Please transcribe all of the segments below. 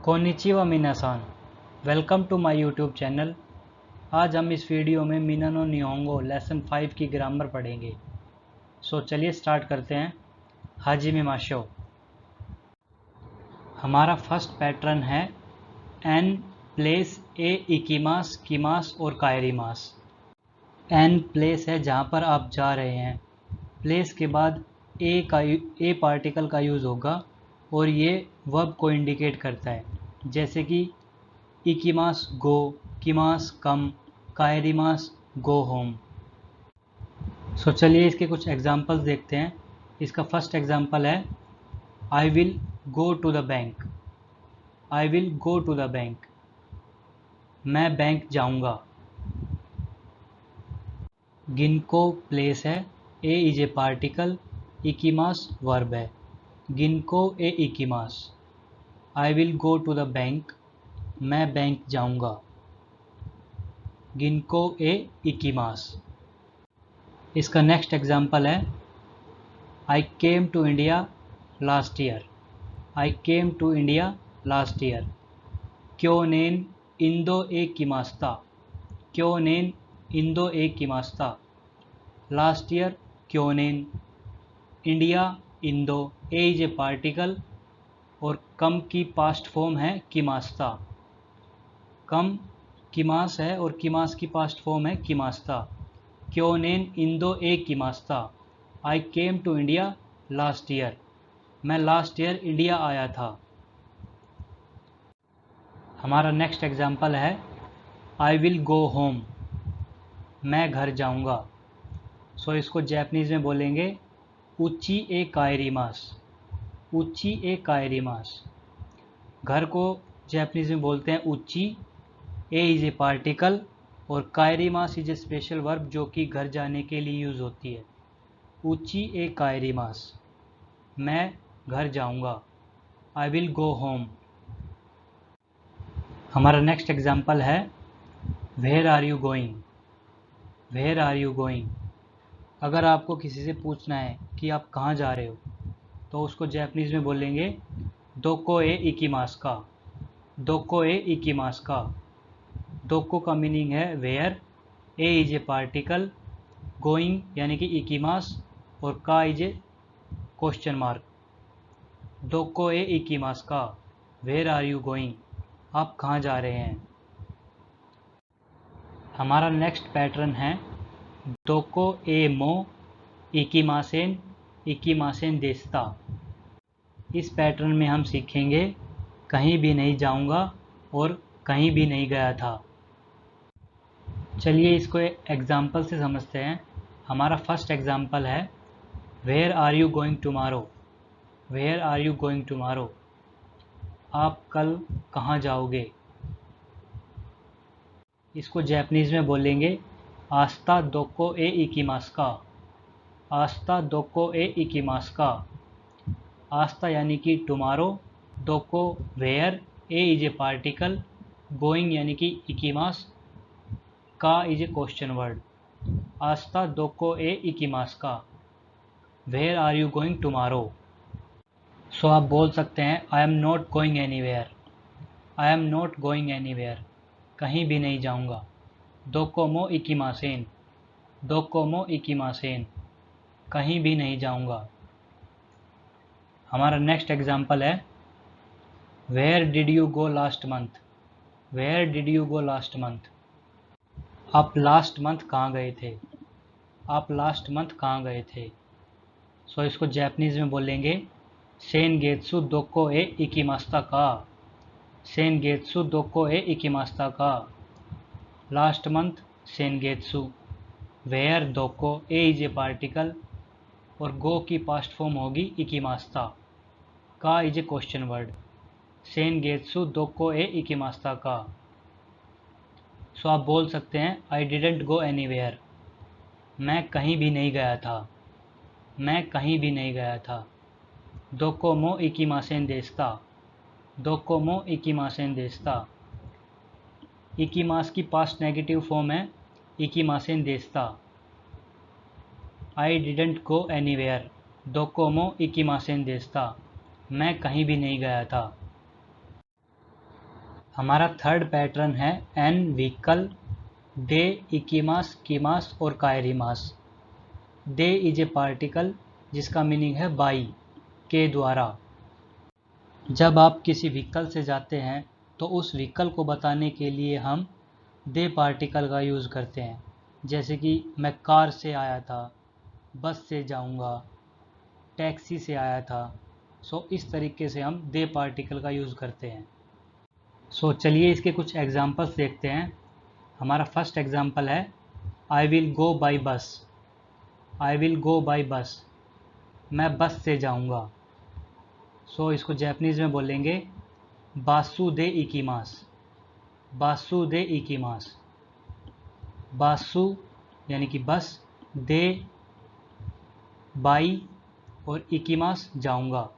Konnichiwa मिनासान, welcome to my YouTube channel. आज हम इस वीडियो में मीना नो निहोंगो लेसन 5 की ग्रामर पढ़ेंगे। सो चलिए स्टार्ट करते हैं। हाजिमे माशो। हमारा फर्स्ट पैटर्न है एन प्लेस ए इकिमास किमास और कायरिमास। एन प्लेस है जहाँ पर आप जा रहे हैं। प्लेस के बाद ए पार्टिकल का यूज़ होगा और ये वर्ब को इंडिकेट करता है, जैसे कि इकिमास गो, किमास कम, कायरिमास गो होम। सो चलिए इसके कुछ एग्जांपल्स देखते हैं। इसका फर्स्ट एग्जांपल है I will go to the bank. I will go to the bank, मैं बैंक जाऊंगा। गिनको प्लेस है, ए इज ए पार्टिकल, इकिमास वर्ब है। गिनको ए इकिमास। I will go to the bank, मैं बैंक जाऊंगा। गिनको ए इकिमास। इसका नेक्स्ट एग्जांपल है I came to India last year. I came to India last year. क्योनेन इंदो ए किमास्ता। क्योनेन इंदो ए किमास्ता। Last year क्योनेन। इंडिया इंदो, ए इज ए पार्टिकल और कम की पास्ट फॉर्म है किमास्ता। कम किमास है और किमास की पास्ट फॉर्म है किमास्ता। क्योनेन इंदो ए किमास्ता। I came to India last year, मैं लास्ट ईयर इंडिया आया था। हमारा नेक्स्ट एग्जाम्पल है आई विल गो होम, मैं घर जाऊंगा। सो इसको जैपनीज में बोलेंगे उची ए कायरिमास। उची ए कायरिमास। घर को जैपनीज में बोलते हैं उची। ए इज ए पार्टिकल और कायरिमास इज ए स्पेशल वर्ब जो कि घर जाने के लिए यूज़ होती है। उची ए कायरिमास, मैं घर जाऊंगा। I will go home. हमारा नेक्स्ट एग्जाम्पल है where are you going. Where are you going. अगर आपको किसी से पूछना है कि आप कहाँ जा रहे हो तो उसको जैपनीज में बोलेंगे दोको ए इकिमास का। दोको ए इकिमास का। दोको का मीनिंग है वेयर, ए इज ए पार्टिकल, गोइंग यानी कि इकिमास और का इज ए क्वेश्चन मार्क। दोको ए इकिमास का, वेयर आर यू गोइंग, आप कहाँ जा रहे हैं। हमारा नेक्स्ट पैटर्न है दोको ए मो इकिमासेन इकिमासेन देस्ता। इस पैटर्न में हम सीखेंगे कहीं भी नहीं जाऊंगा और कहीं भी नहीं गया था। चलिए इसको एग्जाम्पल से समझते हैं। हमारा फर्स्ट एग्जाम्पल है where are you going tomorrow. Where are you going tomorrow, आप कल कहाँ जाओगे। इसको जैपनीज में बोलेंगे आस्ता दोको ए इकिमास्का। आस्ता दोको ए इकिमास्का। आस्ता यानी कि टुमारो, दोको वेयर, ए इज ए पार्टिकल, गोइंग यानी कि इकिमास, का इज ए क्वेश्चन वर्ड। आस्ता दोको ए इकिमास का, where are you going tomorrow. So आप बोल सकते हैं I am not going anywhere. I am not going anywhere, कहीं भी नहीं जाऊंगा। दोकोमो इकिमासेन। दोकोमो इकिमासेन, कहीं भी नहीं जाऊंगा। हमारा नेक्स्ट एग्जाम्पल है where did you go last month. Where did you go last month, आप लास्ट मंथ कहाँ गए थे। आप लास्ट मंथ कहाँ गए थे। सो इसको जैपनीज में बोलेंगे सेन गेत्सु दोको ए इकिमास्ता का। सेन गेत्सु दोको ए इकिमास्ता का, लास्ट मंथ सेन गेत्सु। वेयर दोको, ए इज ए पार्टिकल और गो की पास्ट फॉर्म होगी इकिमास्ता। का इज ए क्वेश्चन वर्ड। सेन गेत्सु दोको ए इकिमास्ता का। सो आप बोल सकते हैं आई डिडेंट गो एनीवेयर, मैं कहीं भी नहीं गया था। मैं कहीं भी नहीं गया था। दोकोमो इकिमासेन देस्ता। दोकोमो इकिमासेन देस्ता। इकिमास की पास्ट नेगेटिव फॉर्म है इकिमासेन देस्ता। आई डिडेंट गो एनीवेयर, दोकोमो इकिमासेन देस्ता, मैं कहीं भी नहीं गया था। हमारा थर्ड पैटर्न है एन व्हीकल, डे, इकीमास, कीमास और कायरीमास। डे इज ए पार्टिकल जिसका मीनिंग है बाई, के द्वारा। जब आप किसी व्हीकल से जाते हैं तो उस व्हीकल को बताने के लिए हम दे पार्टिकल का यूज़ करते हैं। जैसे कि मैं कार से आया था, बस से जाऊंगा, टैक्सी से आया था। सो इस तरीके से हम दे पार्टिकल का यूज़ करते हैं। सो चलिए इसके कुछ एग्जांपल्स देखते हैं। हमारा फर्स्ट एग्जांपल है I will go by bus. I will go by bus, मैं बस से जाऊंगा। सो इसको जैपनीज़ में बोलेंगे बासु दे इकीमास। बासु दे इकीमास। बासु यानी कि बस, दे बाई और इकीमास जाऊंगा,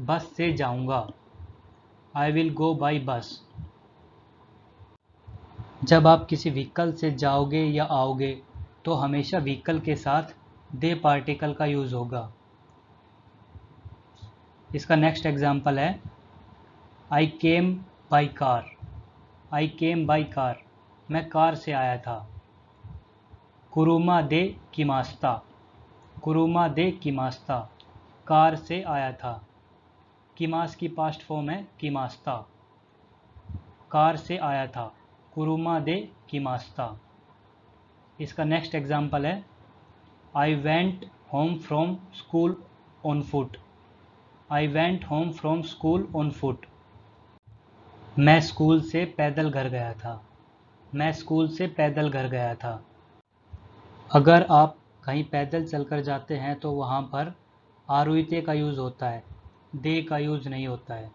बस से जाऊंगा। I will go by bus. जब आप किसी व्हीकल से जाओगे या आओगे तो हमेशा व्हीकल के साथ दे पार्टिकल का यूज़ होगा। इसका नेक्स्ट एग्जाम्पल है I came by car. I came by car, मैं कार से आया था। कुरुमा दे किमास्ता। कुरुमा दे किमास्ता, कार से आया था। किमास की पास्ट फॉर्म है किमास्ता। कार से आया था, कुरुमा दे किमास्ता। इसका नेक्स्ट एग्जाम्पल है I went home from school on foot. I went home from school on foot, मैं स्कूल से पैदल घर गया था। मैं स्कूल से पैदल घर गया था। अगर आप कहीं पैदल चलकर जाते हैं तो वहाँ पर आरुइते का यूज़ होता है, दे का यूज़ नहीं होता है।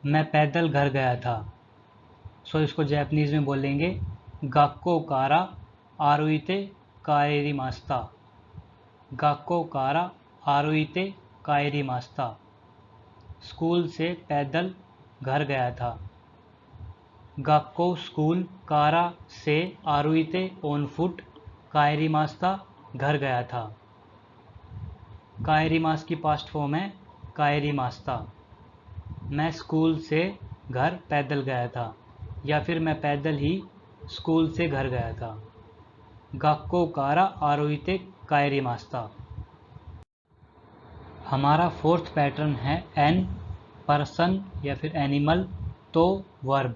मैं पैदल घर गया था। सो इसको जैपनीज़ में बोलेंगे गाक्को कारा आरुइते काएरी मास्ता। गाक्को कारा आरुइते काएरी मास्ता, स्कूल से पैदल घर गया था। गाक्को स्कूल, कारा से, आरुइते ऑन फुट, काएरीमास्ता घर गया था। काएरीमास की पास्ट फॉर्म है काएरीमास्ता। मैं स्कूल से घर पैदल गया था या फिर मैं पैदल ही स्कूल से घर गया था। गाक्को कारा आरुइते काएरीमास्ता। हमारा फोर्थ पैटर्न है एन पर्सन या फिर एनिमल, तो वर्ब।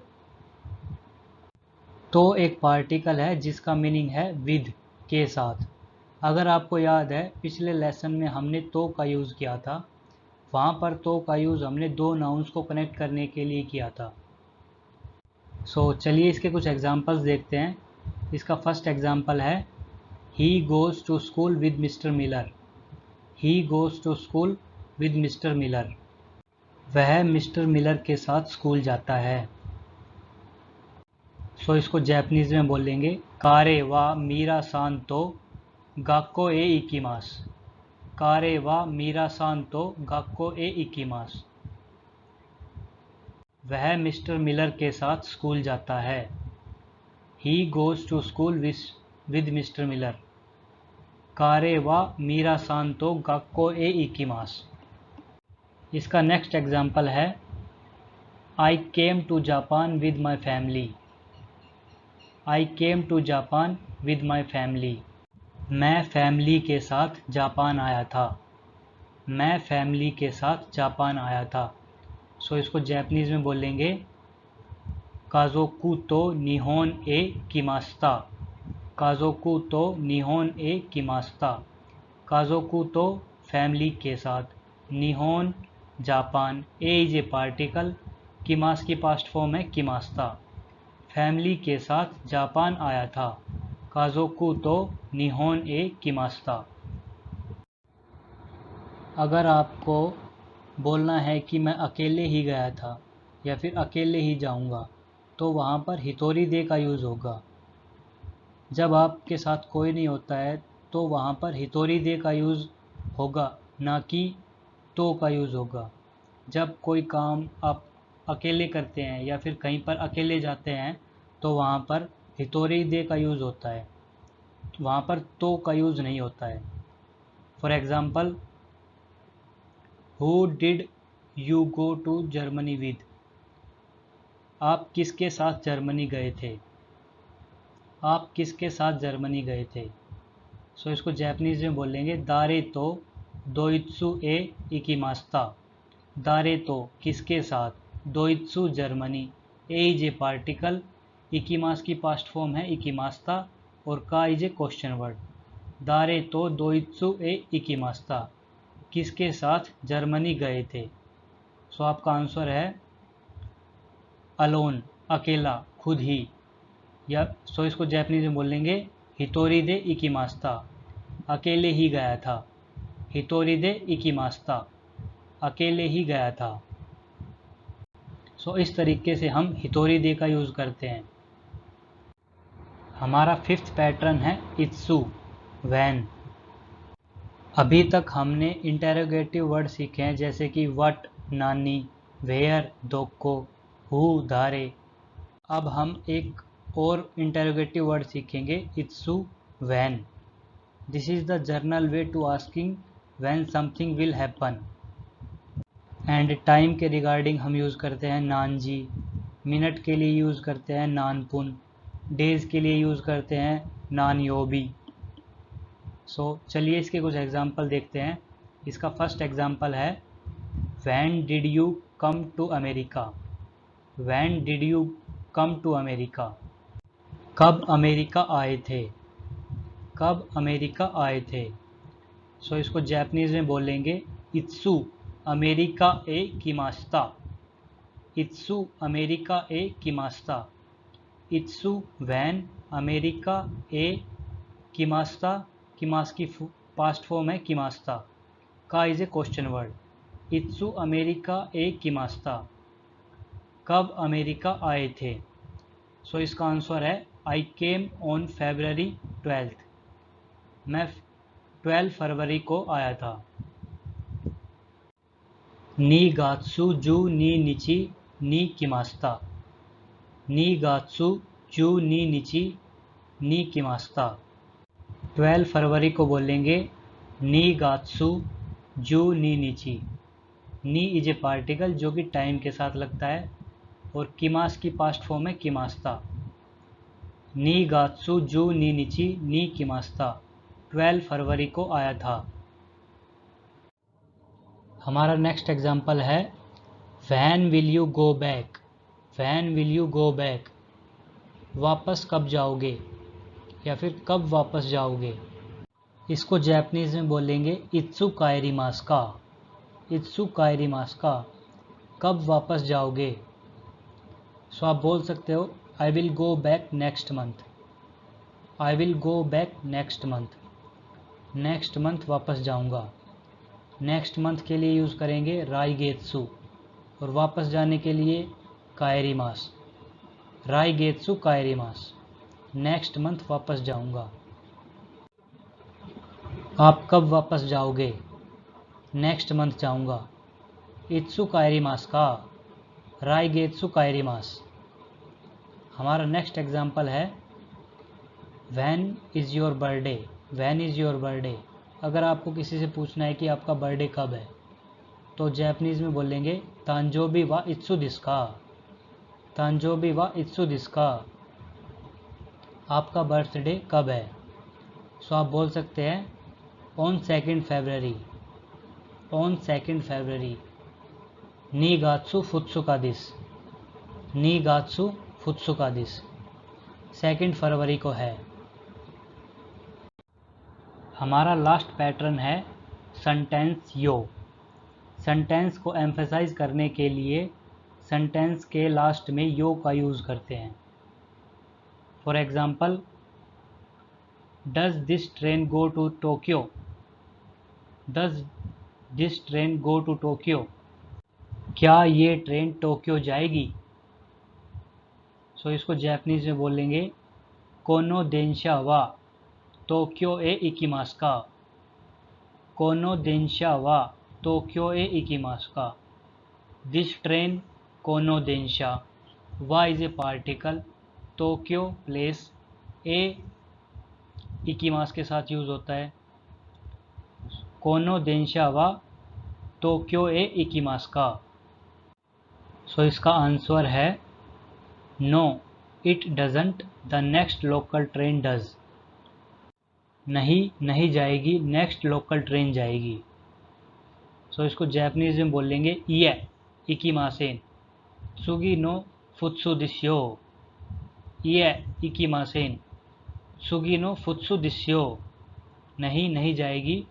तो एक पार्टिकल है जिसका मीनिंग है विद, के साथ। अगर आपको याद है पिछले लेसन में हमने तो का यूज़ किया था। वहाँ पर तो का यूज़ हमने दो नाउन्स को कनेक्ट करने के लिए किया था। सो चलिए इसके कुछ एग्जांपल्स देखते हैं। इसका फर्स्ट एग्जांपल है he goes to school with mister Miller. He goes to school with mister Miller, वह मिस्टर मिलर के साथ स्कूल जाता है। सो इसको जैपनीज़ में बोलेंगे कारे वा मीरा सान तो गाक्को ए इकीमास। कारे वा मीरा सान तो गाक्को ए इकीमास, वह मिस्टर मिलर के साथ स्कूल जाता है। He goes to school with mister Miller. कारे वा मीरा सान तो गाक्को ए इकीमास। इसका नेक्स्ट एग्जाम्पल है I came to Japan with my family. I came to Japan with my family, मैं फैमिली के साथ जापान आया था। मैं फैमिली के साथ जापान आया था। सो इसको जैपनीज़ में बोलेंगे काजोकू तो निहोन ए किमास्ता। काजोकू तो निहोन ए किमास्ता, काजोकू तो फैमिली के साथ, निहोन जापान, ए इज ए पार्टिकल, किमास की पास्ट फॉर्म है किमास्ता, फैमिली के साथ जापान आया था। काजोकू तो निहोन ए किमास्ता। अगर आपको बोलना है कि मैं अकेले ही गया था या फिर अकेले ही जाऊंगा तो वहाँ पर हितोरी दे का यूज़ होगा। जब आपके साथ कोई नहीं होता है तो वहाँ पर हितोरी दे का यूज़ होगा, ना कि तो का यूज़ होगा। जब कोई काम आप अकेले करते हैं या फिर कहीं पर अकेले जाते हैं तो वहाँ पर हितोरी दे का यूज़ होता है, वहाँ पर तो का यूज़ नहीं होता है। For example who did you go to Germany with. आप किसके साथ जर्मनी गए थे? आप किसके साथ जर्मनी गए थे? सो इसको जैपनीज में बोलेंगे दारे तो दोइत्सु ए इकिमास्ता। दारे तो किसके साथ, दोइत्सु जर्मनी, ए इज ए पार्टिकल, इकिमास की पास्ट फॉर्म है इकिमास्ता और का इज ए क्वेश्चन वर्ड। दारे तो दोइत्सु ए इकिमास्ता, किसके साथ जर्मनी गए थे? सो आपका आंसर है अलोन, अकेला, खुद ही। या सो इसको जैपनीज में बोलेंगे हितोरी दे इकिमास्ता, अकेले ही गया था। हितोरी दे इकिमास्ता, अकेले ही गया था। सो इस तरीके से हम हितोरी दे का यूज़ करते हैं। हमारा फिफ्थ पैटर्न है इत्सु, वैन। अभी तक हमने इंटेरोगेटिव वर्ड सीखे हैं जैसे कि वट, नानी, वेयर, दोक्को, हु, धारे। अब हम एक और इंटेरोगेटिव वर्ड सीखेंगे इत्सु, when. This is the general way to asking when something will happen. And time के रिगार्डिंग हम यूज़ करते हैं नानजी, मिनट के लिए यूज़ करते हैं नानपुन, डेज़ के लिए यूज़ करते हैं नानयोबी। सो चलिए इसके कुछ एग्जाम्पल देखते हैं। इसका फर्स्ट एग्जाम्पल है when did you come to America. When did you come to America, कब अमेरिका आए थे, कब अमेरिका आए थे। सो इसको जैपनीज में बोलेंगे इत्सु अमेरिका ए किमास्ता। इत्सु अमेरिका ए किमास्ता। इत्सु वैन अमेरिका ए किमास्ता, किमास की पास्ट फॉर्म है किमास्ता, का इज ए क्वेश्चन वर्ड। इत्सु अमेरिका ए किमास्ता, कब अमेरिका आए थे। सो इसका आंसर है I came on February 12th, मैं 12 फरवरी को आया था। नी गात्सु जू नी निची नी किमास्ता। नी गात्सु जू नी निची नी किमास्ता। 12 फरवरी को बोलेंगे नी गात्सु जू नी निची। नी इज ए पार्टिकल जो कि टाइम के साथ लगता है और किमास की पास्ट फॉर्म है किमास्ता। नी गात्सु जू नी निची नी किमास्ता, 12 फरवरी को आया था। हमारा नेक्स्ट एग्जाम्पल है when will you go back. When will you go back, वापस कब जाओगे या फिर कब वापस जाओगे। इसको जैपनीज में बोलेंगे इत्सु काएरिमास का। इत्सु काएरिमास का, कब वापस जाओगे। सो आप बोल सकते हो आई will go back next month. I will go back next month, next month वापस जाऊंगा। नेक्स्ट मंथ के लिए यूज़ करेंगे राईगेत्सु और वापस जाने के लिए काएरिमास। राईगेत्सु काएरिमास, नेक्स्ट मंथ वापस जाऊंगा। आप कब वापस जाओगे, नेक्स्ट मंथ जाऊंगा। इत्सु काएरिमास का, राईगेत्सु काएरिमास। हमारा नेक्स्ट एग्जाम्पल है when is your birthday. When is your birthday, अगर आपको किसी से पूछना है कि आपका बर्थडे कब है तो जैपनीज में बोलेंगे तांजोबी वा इत्सु दिस्का। तांजोबी वा इत्सु दिस्का, आपका बर्थडे कब है। सो आप बोल सकते हैं ऑन 2 फरवरी। On 2 February. नी गात्सु फुत्सुका दिस। नी गात्सु फुत्सुका दिस, 2 फरवरी को है। हमारा लास्ट पैटर्न है सेंटेंस यो। सेंटेंस को एम्फेसाइज करने के लिए सेंटेंस के लास्ट में यो का यूज़ करते हैं। For example does this train go to Tokyo. Does this train go to Tokyo, क्या ये ट्रेन टोक्यो जाएगी। सो इसको जैपनीज में बोलेंगे कोनो देंशा वा टोक्यो ए इकिमास्का। कोनो देंशा वा टोक्यो ए इकिमास्का। दिस ट्रेन कोनो देंशा, वा is a particle, Tokyo place, ए इकिमास के साथ यूज़ होता है। कोनो देंशा वा टोक्यो ए इकिमास्का। सो इसका आंसर है no it doesn't the next local train does. नहीं नहीं जाएगी, नेक्स्ट लोकल ट्रेन जाएगी। सो इसको जैपनीज में बोलेंगे इए इकिमासेन। सुगी नो फुत्सु दिस्यो, इए इकिमासेन सुगी नो फुत्सु दिस्यो। नहीं नहीं जाएगी,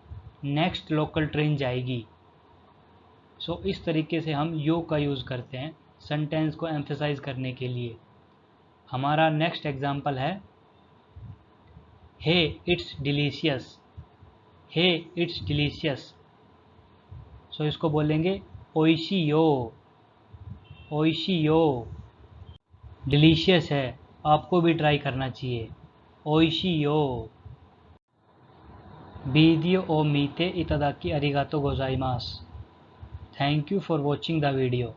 नेक्स्ट लोकल ट्रेन जाएगी। सो इस तरीके से हम यो का यूज़ करते हैं सेंटेंस को एम्फेसाइज करने के लिए। हमारा नेक्स्ट एग्जाम्पल है hey it's delicious. Hey it's delicious. So इसको बोलेंगे ओइशी यो, ओइशी यो। डिलीशियस है, आपको भी ट्राई करना चाहिए, ओइशी यो। वीडियो ओ मीते इतादाकी अरिगातो गोजाइमास। Thank you for watching the video.